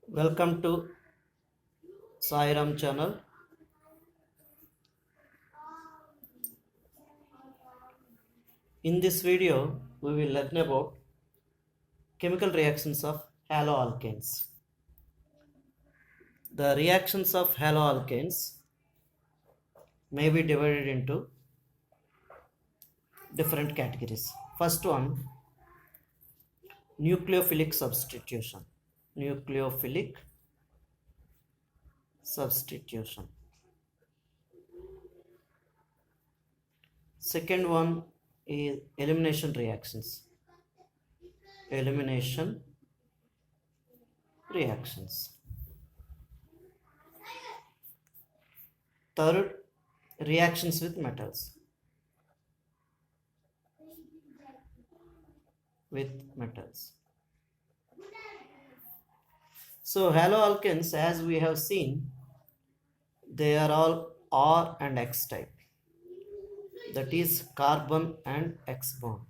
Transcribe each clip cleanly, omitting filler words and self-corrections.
Welcome to Sairam channel. In this video, we will learn about chemical reactions of haloalkanes. The reactions of haloalkanes may be divided into different categories. First one, nucleophilic substitution. Nucleophilic substitution. Second one is elimination reactions. Elimination reactions. Third, reactions with metals. So haloalkanes, as we have seen, they are all R and X type. That is carbon and X bond.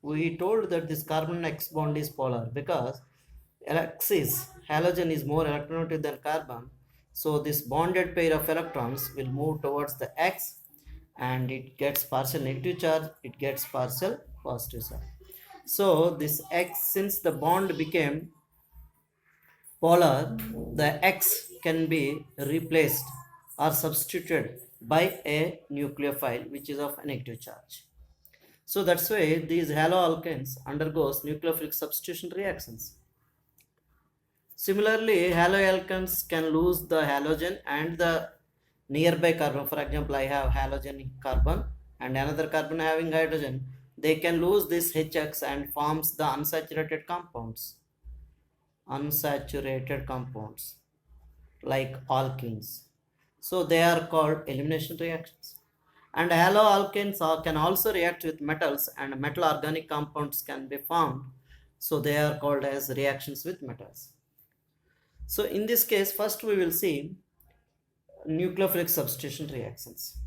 We told that this carbon and X bond is polar because halogen is more electronegative than carbon. So this bonded pair of electrons will move towards the X and it gets partial negative charge, it gets partial positive charge. So this X, since the bond became polar, the X can be replaced or substituted by a nucleophile which is of a negative charge. So that's why these haloalkanes undergoes nucleophilic substitution reactions. Similarly, haloalkanes can lose the halogen and the nearby carbon. For example, I have halogen carbon and another carbon having hydrogen. They can lose this HX and forms the unsaturated compounds. Unsaturated compounds like alkenes. So they are called elimination reactions. And haloalkanes can also react with metals and metal organic compounds can be formed. So they are called as reactions with metals. So in this case, first we will see nucleophilic substitution reactions.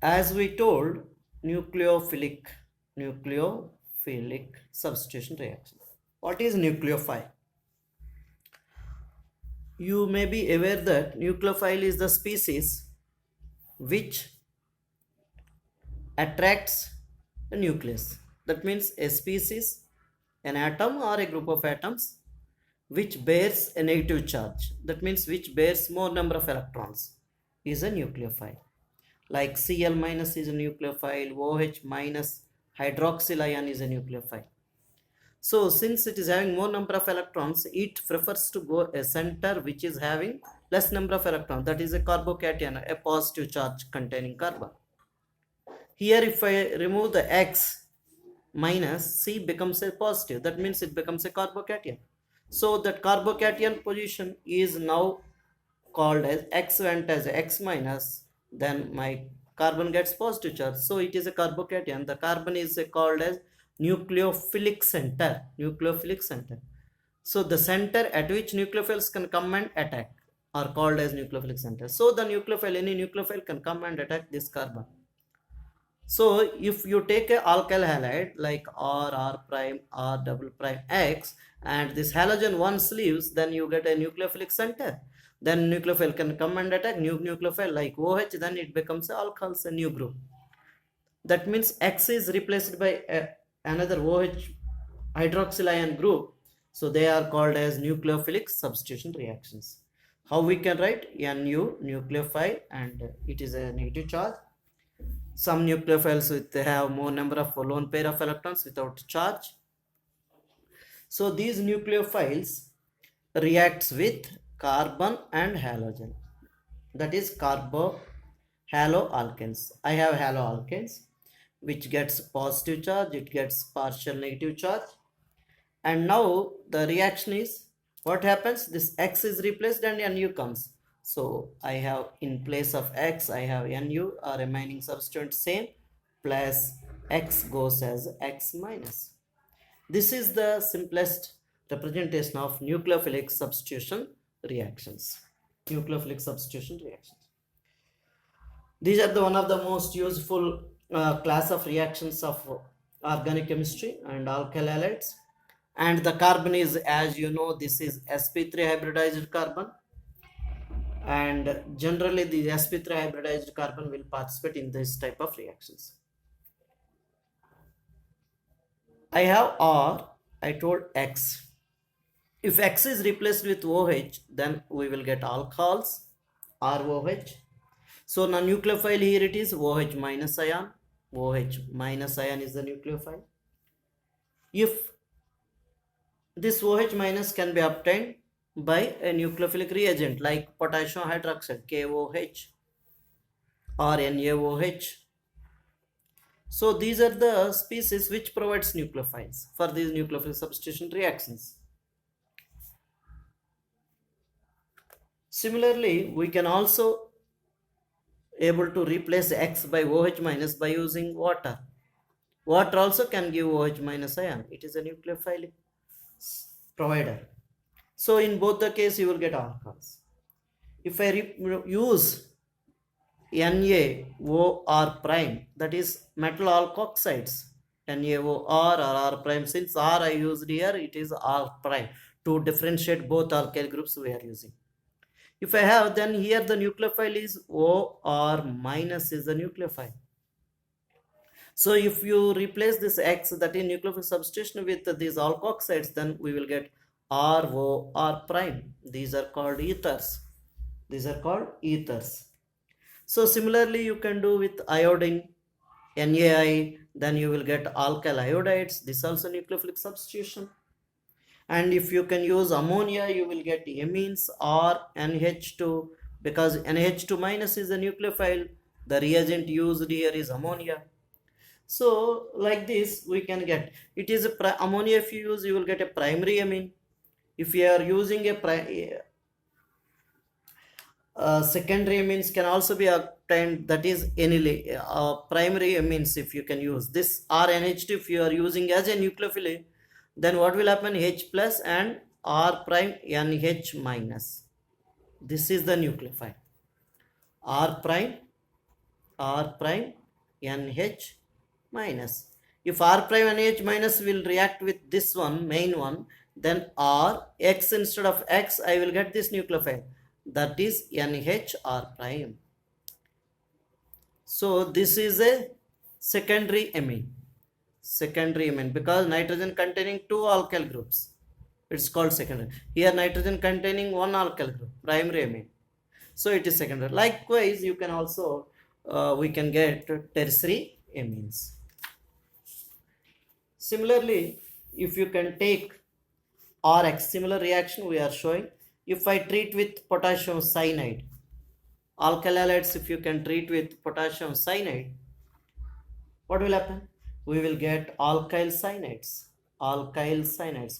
As we told, nucleophilic substitution reaction. What is nucleophile? You may be aware that nucleophile is the species which attracts a nucleus. That means a species, an atom or a group of atoms which bears a negative charge. That means which bears more number of electrons is a nucleophile. Like Cl minus is a nucleophile, OH minus hydroxyl ion is a nucleophile. So since it is having more number of electrons, it prefers to go a center which is having less number of electrons. That is a carbocation, a positive charge containing carbon. Here if I remove the X minus, C becomes a positive. That means it becomes a carbocation. So that carbocation position is now called as X went as X minus, then my carbon gets positive charge. So it is a carbocation. The carbon is called as nucleophilic center. So the center at which nucleophiles can come and attack are called as nucleophilic center. So the nucleophile, any nucleophile can come and attack this carbon. So if you take a alkyl halide like R prime, R double prime, X, and this halogen once leaves, then you get a nucleophilic center. Then nucleophile can come and attack nucleophile like OH, then it becomes alkyls, a new group. That means X is replaced by another OH hydroxyl ion group. So they are called as nucleophilic substitution reactions. How we can write? Nu, nucleophile, and it is a negative charge. Some nucleophiles have more number of lone pair of electrons without charge. So these nucleophiles reacts with carbon and halogen. That is haloalkanes. I have haloalkanes which gets positive charge, it gets partial negative charge. And now the reaction is, what happens? This X is replaced and Nu comes. So I have in place of X, I have Nu, or remaining substituent same, plus X goes as X minus. This is the simplest representation of nucleophilic substitution reactions. Nucleophilic substitution reactions. These are one of the most useful class of reactions of organic chemistry and alkyl halides. And the carbon is, as you know, this is sp3 hybridized carbon, and generally the sp3 hybridized carbon will participate in this type of reactions. I have R, I told X. If X is replaced with OH, then we will get alcohols, ROH. So now nucleophile here it is OH minus ion. OH minus ion is the nucleophile. If this OH minus can be obtained by a nucleophilic reagent like potassium hydroxide, KOH, or NaOH. So these are the species which provides nucleophiles for these nucleophile substitution reactions. Similarly, we can also able to replace X by OH minus by using water. Water also can give OH minus ion. It is a nucleophile provider. So in both the case you will get alcohols. If I use NaOR prime, that is metal alkoxides, NaOR or R prime, since R I used here, it is R prime to differentiate both alkyl groups we are using. If I have, then here the nucleophile is OR minus is the nucleophile. So if you replace this X, that is nucleophile substitution, with these alkoxides, then we will get ROR prime. These are called ethers. These are called ethers. So similarly you can do with iodine, NaI, then you will get alkyl iodides. This also nucleophilic substitution. And if you can use ammonia, you will get amines or NH2, because NH2 minus is a nucleophile. The reagent used here is ammonia. So like this we can get, it is a ammonia. If you use, you will get a primary amine. If you are using a secondary amines can also be obtained, that is anily. Primary amines, if you can use this RNH2, if you are using as a nucleophile, then what will happen? H plus and R prime NH minus. This is the nucleophile. R prime NH minus. If R prime NH minus will react with this one, main one, then R X instead of X, I will get this nucleophile, that is NHR prime. So this is a secondary amine. Secondary amine, because nitrogen containing two alkyl groups, it's called secondary. Here nitrogen containing one alkyl group, primary amine, so it is secondary. Likewise you can also we can get tertiary amines. Similarly, if you can take RX, similar reaction we are showing. If I treat with potassium cyanide, alkyl halides, if you can treat with potassium cyanide, what will happen? We will get alkyl cyanides,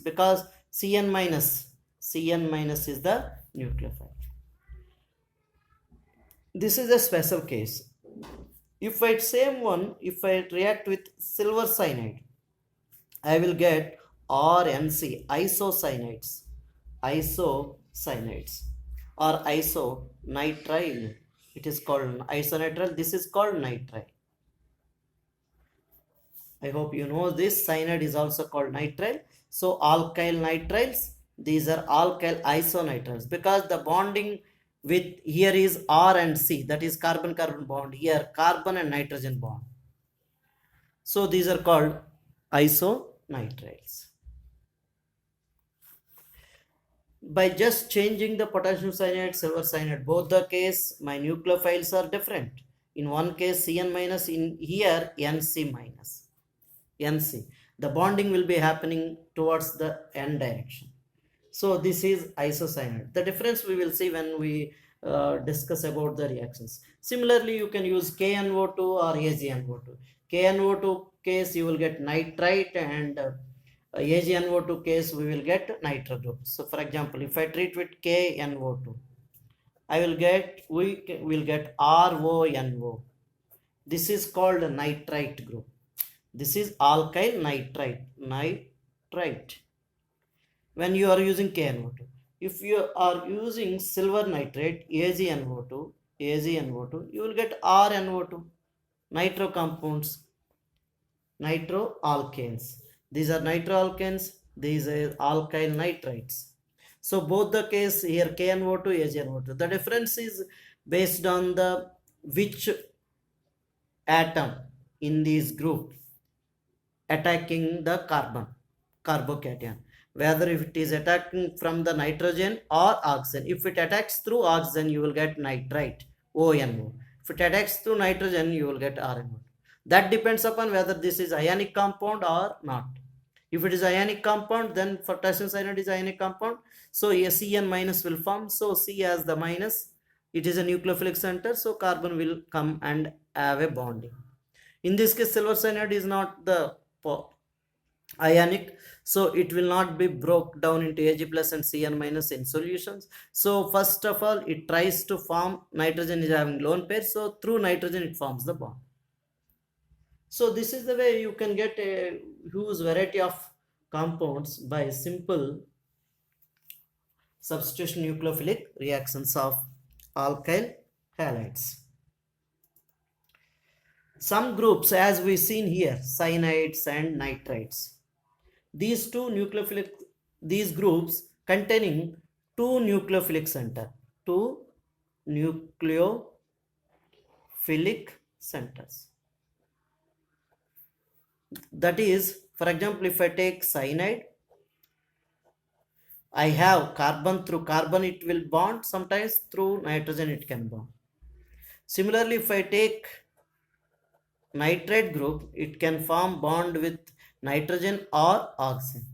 because Cn minus is the nucleophile. This is a special case. If I if I react with silver cyanide, I will get RNC, isocyanides, or isonitrile. It is called isonitrile. This is called nitrile. I hope you know this. Cyanide is also called nitrile. So alkyl nitriles, these are alkyl isonitriles, because the bonding with here is R and C, that is carbon-carbon bond. Here carbon and nitrogen bond. So these are called isonitriles. By just changing the potassium cyanide, silver cyanide, both the case my nucleophiles are different. In one case Cn minus, in here Nc minus. NC, the bonding will be happening towards the N direction. So this is isocyanide. The difference we will see when we discuss about the reactions. Similarly, you can use KNO2 or AgNO2. KNO2 case you will get nitrite, and AgNO2 case we will get nitro group. So for example, if I treat with KNO2, we will get RONO. This is called a nitrite group. This is alkyl nitrite. When you are using KNO2, if you are using silver nitrate, AgNO2, you will get RNO2, nitro compounds, nitroalkanes. These are nitroalkanes. these are alkyl nitrites. So both the case here KNO2, AgNO2. The difference is based on the which atom in this group attacking the carbon, carbocation. Whether if it is attacking from the nitrogen or oxygen. If it attacks through oxygen, you will get nitrite, ONO. If it attacks through nitrogen, you will get RNO. That depends upon whether this is ionic compound or not. If it is ionic compound, then potassium cyanide is ionic compound. So a Cn minus will form. So C as the minus, it is a nucleophilic center. So carbon will come and have a bonding. In this case, silver cyanide is not the ionic, so it will not be broke down into Ag plus and Cn minus in solutions. So first of all, it tries to form, nitrogen is having lone pair, so through nitrogen it forms the bond. So this is the way you can get a huge variety of compounds by simple substitution nucleophilic reactions of alkyl halides. Some groups, as we seen here, cyanides and nitrites, these groups containing two nucleophilic centers. That is, for example, if I take cyanide, I have carbon, through carbon it will bond, sometimes through nitrogen it can bond. Similarly, if I take nitrate group, it can form bond with nitrogen or oxygen.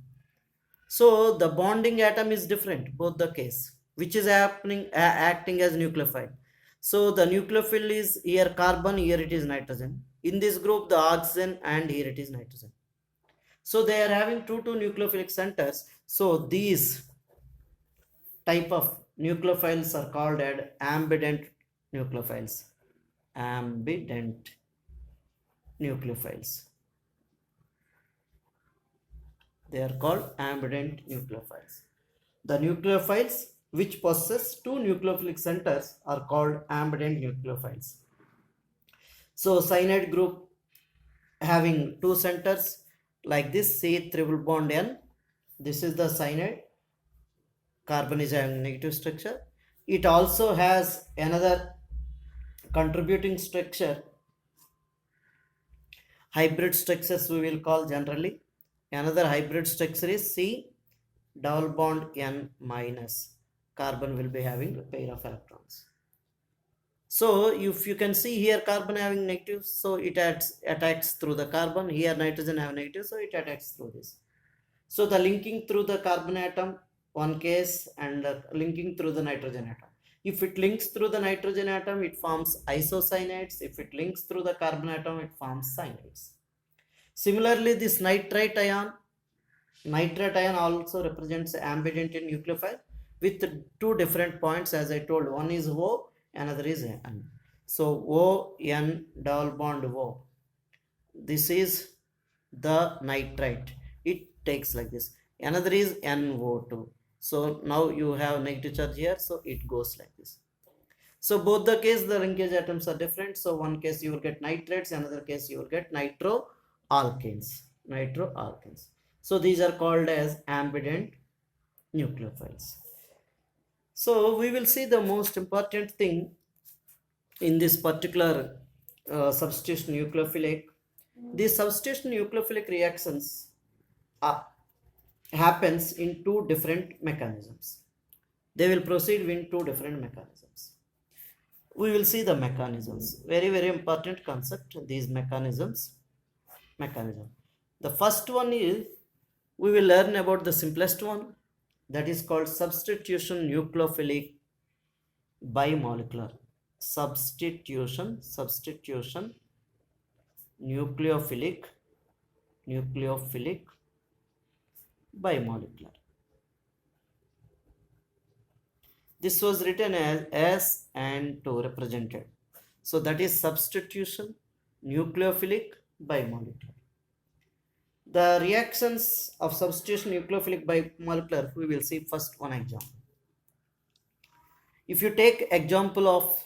So the bonding atom is different, both the case, which is happening acting as nucleophile. So the nucleophile is here carbon, here it is nitrogen. In this group, the oxygen, and here it is nitrogen. So they are having two nucleophilic centers. So these type of nucleophiles are called as ambident nucleophiles. Ambident nucleophiles. They are called ambident nucleophiles. The nucleophiles which possess two nucleophilic centers are called ambident nucleophiles. So cyanide group having two centers like this, C triple bond N. This is the cyanide. Carbon is having negative structure. It also has another contributing structure. Hybrid structures we will call generally. Another hybrid structure is C double bond N minus. Carbon will be having a pair of electrons. So if you can see here, carbon having negative, so it attacks through the carbon. Here nitrogen have negative, so it attacks through this. So the linking through the carbon atom, one case, and linking through the nitrogen atom. If it links through the nitrogen atom, it forms isocyanides. If it links through the carbon atom, it forms cyanides. Similarly, this nitrate ion also represents ambident nucleophile with two different points, as I told. One is O, another is N. So O, N, double bond O. This is the nitrite. It takes like this. Another is NO2. So now you have negative charge here, so it goes like this. So both the case, the linkage atoms are different. So one case you will get nitrates, another case you will get nitroalkanes. So these are called as ambident nucleophiles. So we will see the most important thing in this particular substitution nucleophilic. These substitution nucleophilic reactions happens in two different mechanisms. They will proceed in two different mechanisms. We will see the mechanisms. Very, very important concept, these mechanisms. The first one is, we will learn about the simplest one, that is called substitution nucleophilic bimolecular. Substitution nucleophilic bimolecular. This was written as S and 2 represented. So that is substitution nucleophilic bimolecular. The reactions of substitution nucleophilic bimolecular, we will see first one example. If you take example of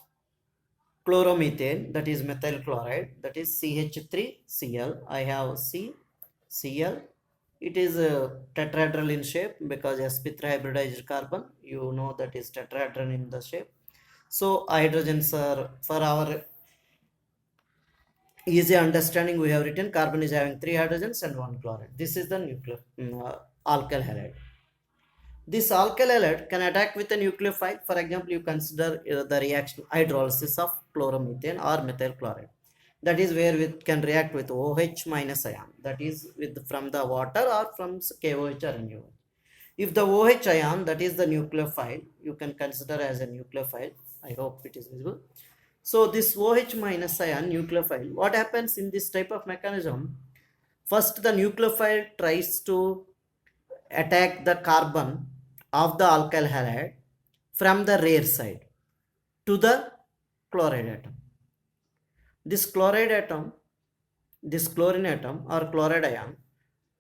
chloromethane, that is methyl chloride, that is CH3Cl. I have CCl It is a tetrahedral in shape because sp3 hybridized carbon, you know, that is tetrahedral in the shape. So hydrogens are, for our easy understanding, we have written carbon is having 3 hydrogens and 1 chloride. This is the nuclear alkyl halide. This alkyl halide can attack with a nucleophile. For example, you consider the reaction hydrolysis of chloromethane or methyl chloride. That is where it can react with OH minus ion. That is with from the water or from KOH or NaOH. If the OH ion, that is the nucleophile, you can consider as a nucleophile. I hope it is visible. So this OH minus ion nucleophile, what happens in this type of mechanism? First, the nucleophile tries to attack the carbon of the alkyl halide from the rear side to the chloride atom. This chloride atom, this chlorine atom or chloride ion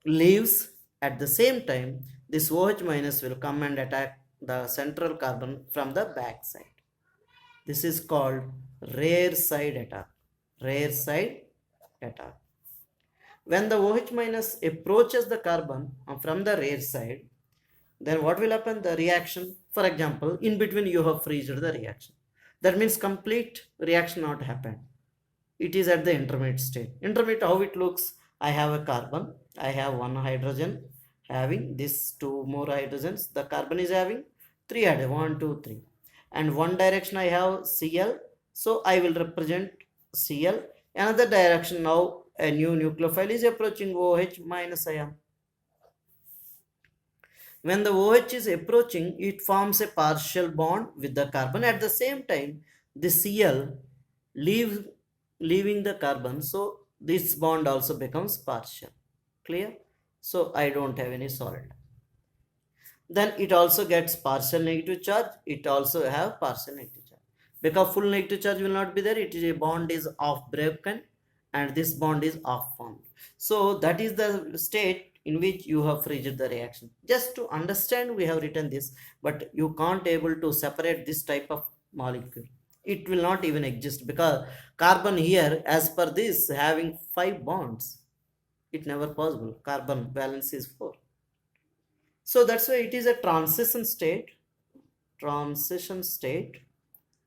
leaves. At the same time, this OH minus will come and attack the central carbon from the back side. This is called rear side attack. Rear side attack. When the OH minus approaches the carbon from the rear side, then what will happen? The reaction, for example, in between you have freezed the reaction. That means complete reaction not happened. It is at the intermediate state. Intermediate, how it looks? I have a carbon, I have one hydrogen having this two more hydrogens. The carbon is having 3 hydrogen, 1, 2, 3. And one direction I have Cl, so I will represent Cl. Another direction, now a new nucleophile is approaching OH minus ion. When the OH is approaching, it forms a partial bond with the carbon. At the same time, the Cl leaving the carbon, so this bond also becomes partial. Clear? So I don't have any solid. Then it also gets partial negative charge. It also have partial negative charge. Because full negative charge will not be there. It is a bond is off broken and this bond is off formed. So that is the state in which you have freezed the reaction. Just to understand, we have written this, but you can't able to separate this type of molecule. It will not even exist because carbon here, as per this, having 5 bonds. It never possible. Carbon valence is 4. So that's why it is a transition state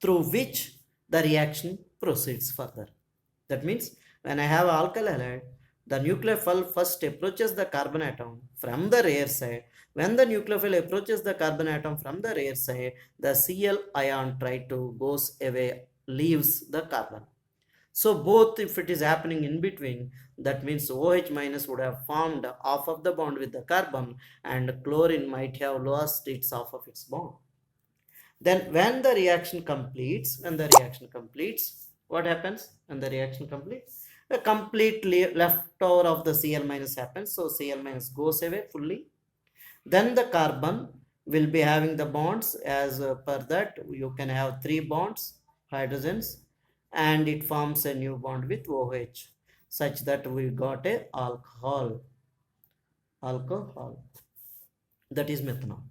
through which the reaction proceeds further. That means when I have alkyl halide, the nucleophile first approaches the carbon atom from the rear side. When the nucleophile approaches the carbon atom from the rear side, the Cl ion goes away, leaves the carbon. So both, if it is happening in between, that means OH minus would have formed half of the bond with the carbon and chlorine might have lost its half of its bond. Then when the reaction completes, what happens when the reaction completes? A complete leftover of the Cl minus happens. So Cl minus goes away fully. Then the carbon will be having the bonds. As per that, you can have 3 bonds, hydrogens, and it forms a new bond with OH, such that we got a alcohol. That is methanol.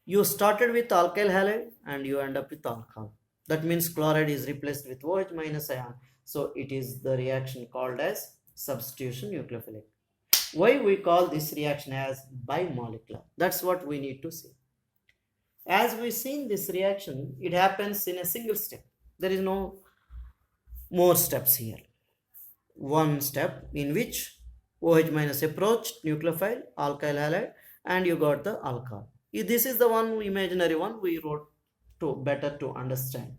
You started with alkyl halide and you end up with alcohol. That means chloride is replaced with OH minus ion. So it is the reaction called as substitution nucleophilic. Why we call this reaction as bimolecular? That's what we need to see. As we seen this reaction, it happens in a single step. There is no more steps here. One step in which OH minus approached nucleophile, alkyl halide, and you got the alcohol. This is the one imaginary one we wrote to better to understand.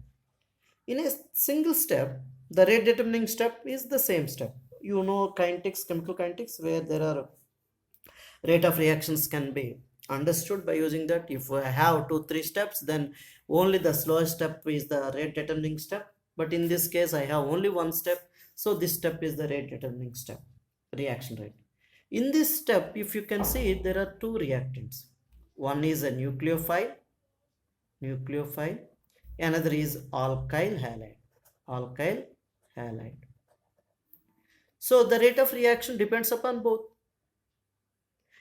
In a single step, the rate determining step is the same step. You know kinetics, chemical kinetics, where there are rate of reactions can be understood by using that. If we have 2-3 steps, then only the slowest step is the rate determining step. But in this case, I have only one step. So this step is the rate determining step, reaction rate. In this step, if you can see, there are 2 reactants. One is a nucleophile. Another is alkyl halide. So the rate of reaction depends upon both.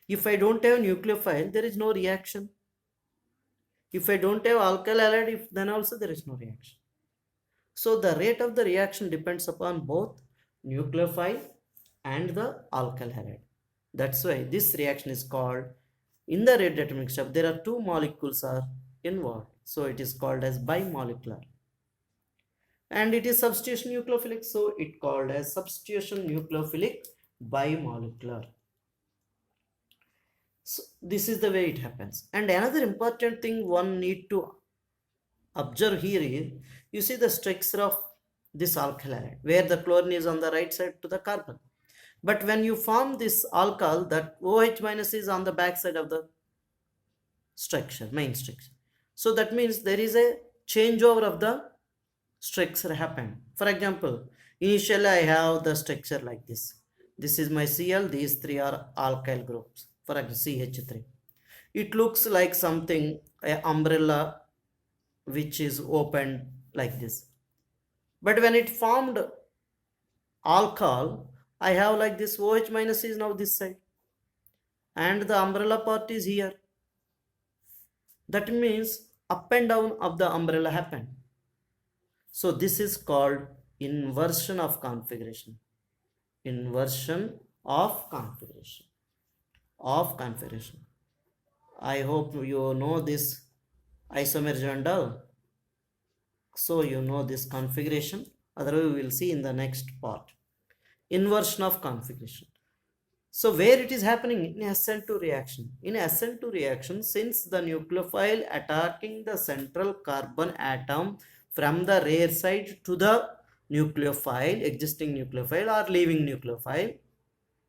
If I don't have nucleophile, there is no reaction. If I don't have alkyl halide, then also there is no reaction. So the rate of the reaction depends upon both nucleophile and the alkyl halide. That's why this reaction is called, in the rate determining step, there are two molecules are involved. So it is called as bimolecular. And it is substitution nucleophilic. So it called as substitution nucleophilic bimolecular. So this is the way it happens. And another important thing one need to observe here is, you see the structure of this alkyl halide, where the chlorine is on the right side to the carbon. But when you form this alcohol, that OH minus is on the back side of the structure, main structure. So that means there is a changeover of the structure happened. For example, initially I have the structure like this. This is my Cl, these three are alkyl groups, for example CH3. It looks like something, a umbrella which is opened like this. But when it formed alcohol, I have like this, OH minus is now this side and the umbrella part is here. That means up and down of the umbrella happened. So this is called inversion of configuration. Inversion of configuration. I hope you know this isomer journal. So you know this configuration. Otherwise we will see in the next part. Inversion of configuration. So where it is happening? In SN2 reaction. In SN2 reaction, since the nucleophile attacking the central carbon atom from the rear side to the nucleophile, existing nucleophile or leaving nucleophile,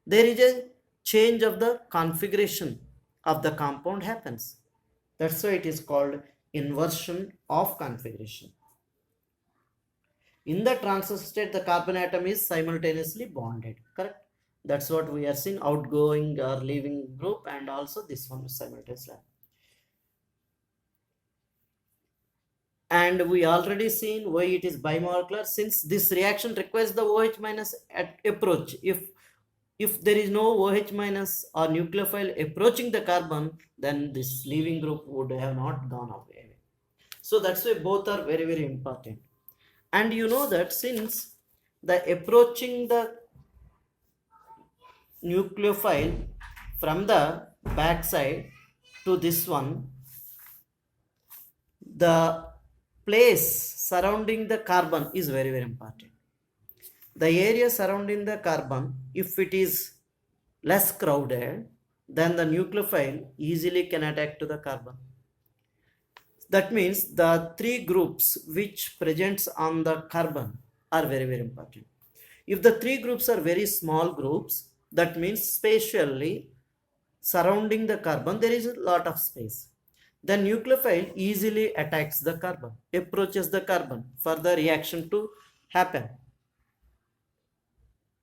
there is a change of the configuration of the compound happens. That's why it is called inversion of configuration. In the transition state, the carbon atom is simultaneously bonded, correct? That's what we are seeing, outgoing or leaving group, and also this one is simultaneously. And we already seen why it is bimolecular, since this reaction requires the OH minus approach. If there is no OH minus or nucleophile approaching the carbon, then this leaving group would have not gone away. So that's why both are very, very important. And you know that since the approaching the nucleophile from the back side to this one, the place surrounding the carbon is very, very important. The area surrounding the carbon, if it is less crowded, then the nucleophile easily can attack to the carbon. That means the three groups which presents on the carbon are very, very important. If the three groups are very small groups, that means spatially surrounding the carbon there is a lot of space. The nucleophile easily attacks the carbon, approaches the carbon for the reaction to happen.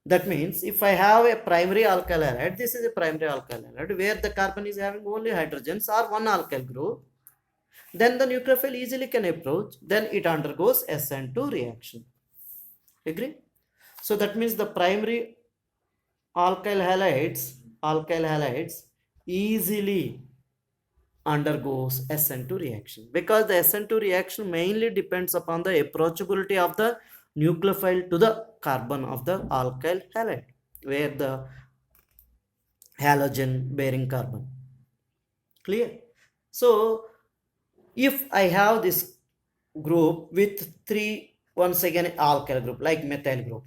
That means if I have a primary alkyl halide, this is a primary alkyl halide where the carbon is having only hydrogens or one alkyl group, then the nucleophile easily can approach, then it undergoes SN2 reaction. Agree? So that means the primary alkyl halides easily undergoes SN2 reaction, because the SN2 reaction mainly depends upon the approachability of the nucleophile to the carbon of the alkyl halide, where the halogen bearing carbon. Clear? So if I have this group with three, once again alkyl group like methyl group,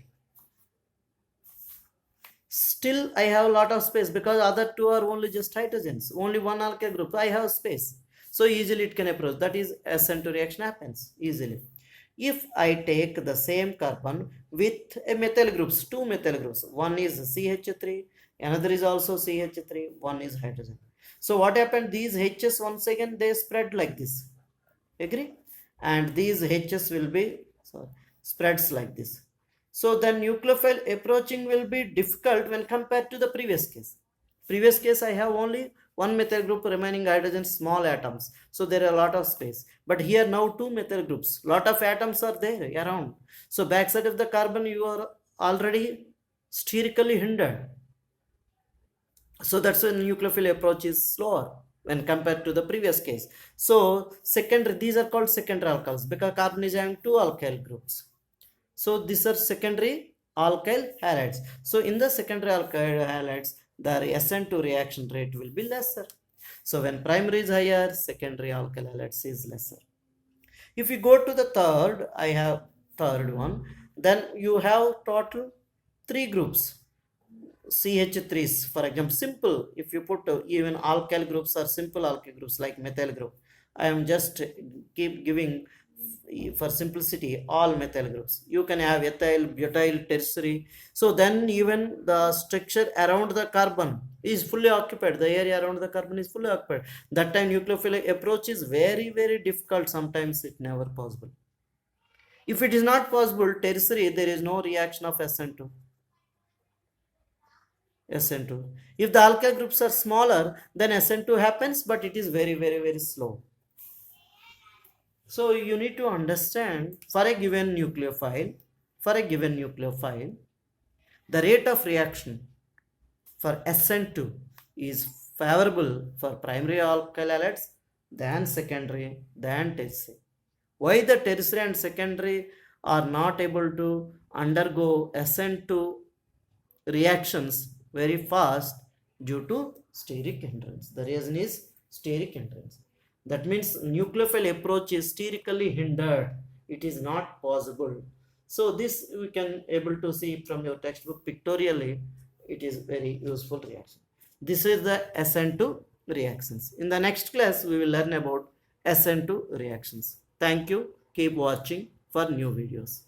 still I have a lot of space because other two are only just hydrogens, only one alkyl group, I have space, so easily it can approach. That is SN2 reaction happens easily. If I take the same carbon with a methyl groups, two methyl groups, one is CH3, another is also CH3, one is hydrogen. So what happened, these H's once again they spread like this, agree, and these H's will be spreads like this. So the nucleophile approaching will be difficult when compared to the previous case. Previous case I have only one methyl group remaining hydrogen, small atoms, so there are a lot of space. But here now two methyl groups, lot of atoms are there around, so backside of the carbon you are already sterically hindered. So that's when nucleophile approach is slower when compared to the previous case. So secondary, these are called secondary alkyls because carbon is having two alkyl groups. So these are secondary alkyl halides. So in the secondary alkyl halides, the SN2 reaction rate will be lesser. So when primary is higher, secondary alkyl halides is lesser. If you go to the third, I have third one, then you have total 3 groups. CH3s, for example, simple. If you put even alkyl groups or simple alkyl groups like methyl group, I am just keep giving for simplicity all methyl groups. You can have ethyl, butyl, tertiary. So then even the structure around the carbon is fully occupied. The area around the carbon is fully occupied. That time nucleophilic approach is very, very difficult. Sometimes it never possible. If it is not possible, tertiary, there is no reaction of SN2. SN2. If the alkyl groups are smaller, then SN2 happens, but it is very, very, very slow. So you need to understand for a given nucleophile, the rate of reaction for SN2 is favorable for primary alkyl halides than secondary than tertiary. Why the tertiary and secondary are not able to undergo SN2 reactions very fast due to steric hindrance. The reason is steric hindrance. That means nucleophile approach is sterically hindered. It is not possible. So this we can able to see from your textbook pictorially. It is very useful reaction. This is the SN2 reactions. In the next class, we will learn about SN2 reactions. Thank you. Keep watching for new videos.